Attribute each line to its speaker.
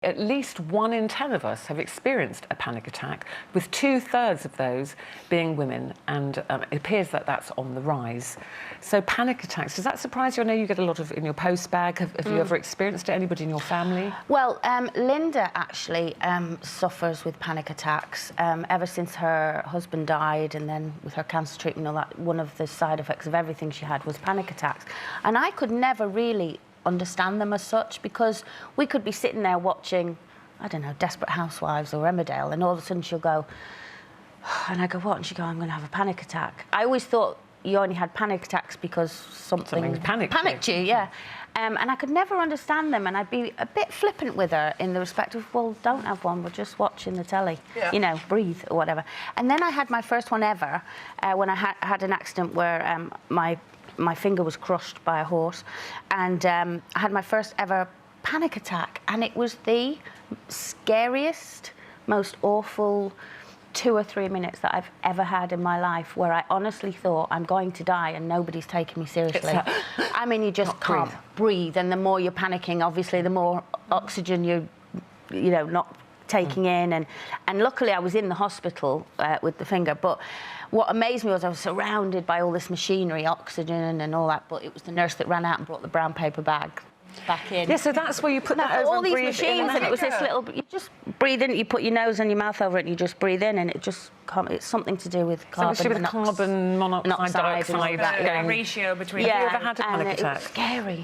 Speaker 1: At least 1 in 10 of us have experienced a panic attack, with 2/3 of those being women, and it appears that that's on the rise. So panic attacks, does that surprise you? I know you get a lot of in your post bag. Have you ever experienced it? Anybody in your family?
Speaker 2: Well, Linda actually suffers with panic attacks ever since her husband died, and then with her cancer treatment and all that, one of the side effects of everything she had was panic attacks. And I could never really understand them as such, because we could be sitting there watching, I don't know, Desperate Housewives or Emmerdale, and all of a sudden she'll go, and I go, what? And she go, I'm going to have a panic attack. I always thought you only had panic attacks because something panicked you, yeah. And I could never understand them, and I'd be a bit flippant with her in the respect of, well, don't have one, we're just watching the telly, you know, breathe or whatever. And then I had my first one ever when I had an accident where my finger was crushed by a horse, and I had my first ever panic attack, and it was the scariest, most awful 2 or 3 minutes that I've ever had in my life, where I honestly thought I'm going to die and nobody's taking me seriously. I mean, you just can't breathe, and the more you're panicking, obviously, the more oxygen you know, not taking in, and luckily I was in the hospital with the finger. But what amazed me was I was surrounded by all this machinery, oxygen and all that, but it was the nurse that ran out and brought the brown paper bag back in.
Speaker 1: Yeah, so that's where you put that over
Speaker 2: all these
Speaker 1: and
Speaker 2: machines, and it was this little, you just breathe in, you put your nose and your mouth over it, and you just breathe in, and it just, it's something to do with carbon
Speaker 1: monoxide, dioxide,
Speaker 2: and
Speaker 1: that
Speaker 2: ratio
Speaker 3: between.
Speaker 1: Have you ever had a panic attack?
Speaker 2: It's scary.